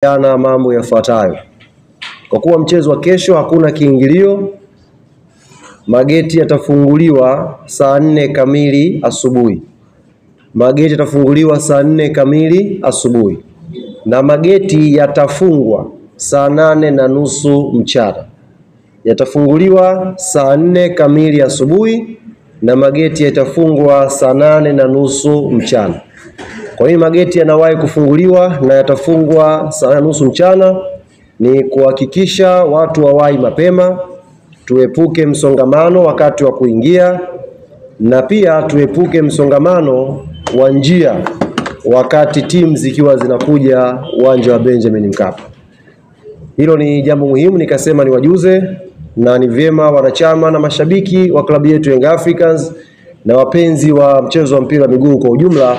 Yana mambo yafuatayo. Kwa kuwa mchezo wa kesho hakuna kiingilio, mageti yatafunguliwa saa 4 kamili asubuhi. Mageti yatafunguliwa saa 4 kamili asubuhi. Na mageti yatafungwa saa 8:30 mchana. Yatafunguliwa saa 4 kamili asubuhi na mageti yatafungwa saa 8:30 mchana. Kwa hiyo mageti yanawahi kufunguliwa na yatafungwa saa 8:30 mchana ni kuhakikisha watu wawahi mapema, tuepuke msongamano wakati wa kuingia, na pia tuepuke msongamano wa njia wakati timu zikiwa zinakuja uwanja wa Benjamin Mkapa. Hilo ni jambo muhimu nikasema niwajuze, na ni vyema wanachama na mashabiki wa klabu yetu Young Africans na wapenzi wa mchezo wa mpira wa miguu kwa ujumla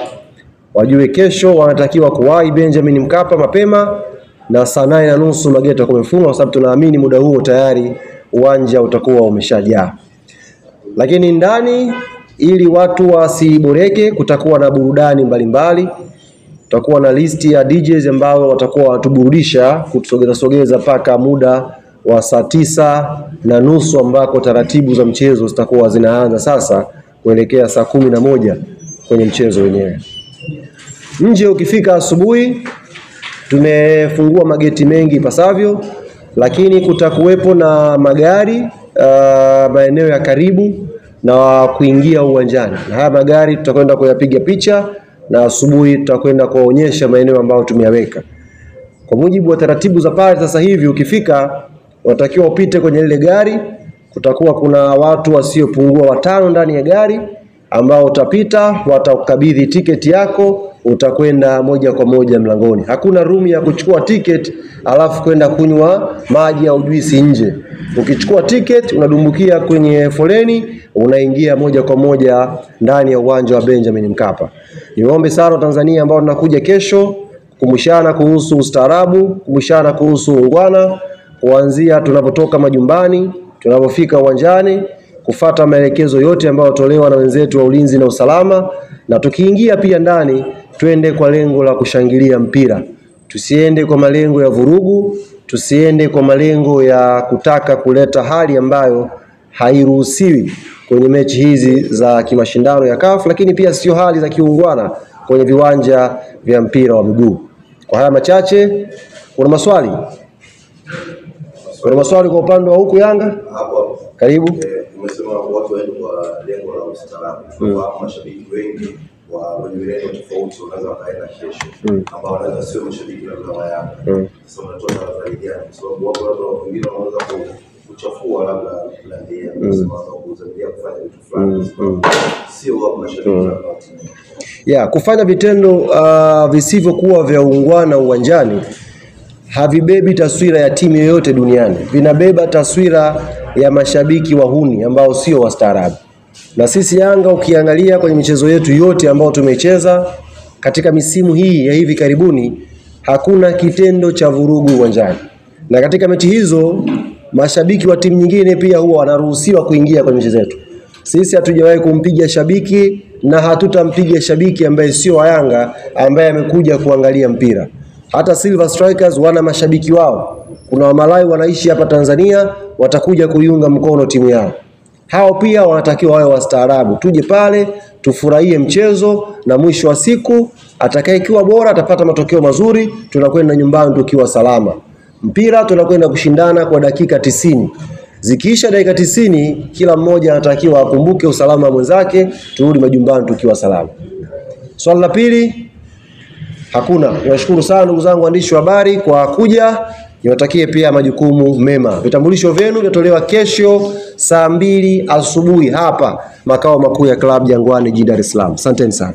wajue kesho wanatakiwa kuwahi Benjamin Mkapa mapema, na saa 8:30 mageti yatakuwa yamefungwa, kwa sababu tunaamini muda huo tayari uwanja utakuwa umeshajaa. Lakini ndani, ili watu wasiboreke, kutakuwa na burudani mbalimbali. Tutakuwa na listi ya DJs ambao watakuwa watuburudisha kutusogeza paka muda wa saa 9:30 ambako taratibu za mchezo zitakuwa zinaanza sasa kuelekea saa 11 kwenye mchezo wenyewe. Nje ukifika asubuhi tumefungua mageti mengi ipasavyo, lakini kutakuwepo na magari maeneo ya karibu na kuingia uwanjani. Na haya magari tutakwenda kuyapiga picha, na asubuhi tutakwenda kuonyesha maeneo ambayo tumeyaweka. Kwa mujibu wa taratibu za pale sasa hivi, ukifika watakiwa upite kwenye ile gari. Kutakuwa kuna watu wasiopungua 5 ndani ya gari ambao utapita, watakukabidhi tiketi yako, utakwenda moja kwa moja mlangoni. Hakuna room ya kuchukua tiketi alafu kwenda kunywa maji au juisi nje. Ukichukua tiketi unadumbukia kwenye foleni, unaingia moja kwa moja ndani ya uwanja wa Benjamin Mkapa. Niombe sana Tanzania ambao tunakuja kesho kumshana kuhusu ustaarabu, kumshana kuhusu ungwana, kuanzia tunapotoka majumbani, tunapofika uwanjani, kufuata maelekezo yote ambayo yatolewa na wenzetu wa ulinzi na usalama, na tukiingia pia ndani twende kwa lengo la kushangilia mpira. Tusiende kwa malengo ya vurugu, tusiende kwa malengo ya kutaka kuleta hali ambayo hairuhusiwi kwenye mechi hizi za kimashindano ya CAF, lakini pia sio hali za kiungwana kwenye viwanja vya mpira wa miguu. Kwa haya machache, kuna maswali? Kuna maswali kwa upande wa huku Yanga? Karibu. Umesema watu waende kwa lengo la ustaarabu. Kwa mashabiki wengi wa mirengo tofauti wanaweza kaenda kesho, ambao wanaweza sio mashabiki wa Yanga. Sasa tunatoa tahadhari gani? Kwa sababu watu wengine wanaweza kuchafua labda ndio wanasema kuzuia kufanya vitu fulani. Sio wao mashabiki. Kufanya vitendo visivyokuwa vya ungwana uwanjani havibebi taswira ya timu yoyote duniani. Vinabeba taswira ya mashabiki wahuni ambao sio wastaarabu. Na sisi Yanga ukiangalia kwenye michezo yetu yote ambayo tumecheza katika misimu hii ya hivi karibuni, hakuna kitendo cha vurugu uwanjani. Na katika mechi hizo mashabiki wa timu nyingine pia huwa wanaruhusiwa kuingia kwenye michezo yetu. Sisi hatujawahi kumpiga shabiki na hatutampiga shabiki ambaye sio wa Yanga ambaye amekuja kuangalia mpira. Hata Silver Strikers wana mashabiki wao. Kuna Wamalai wanaishi hapa Tanzania, watakuja kuiunga mkono timu yao. Hao pia wanatakiwa wawe wastaarabu. Tuje pale, tufurahie mchezo, na mwisho wa siku atakayekiwa bora atapata matokeo mazuri, tunakwenda nyumbani tukiwa salama. Mpira tunakwenda kushindana kwa dakika 90. Zikiisha dakika 90, kila mmoja anatakiwa akumbuke usalama wa mwenzake, turudi majumbani tukiwa salama. Swali la pili? Hakuna. Niwashukuru sana ndugu zangu waandishi wa habari kwa kuja. Niwatakie pia majukumu mema. Vitambulisho vyenu vitatolewa kesho saa 2 asubuhi hapa makao makuu ya klabu Jangwani jijini Dar es Salaam. Asanteni sana.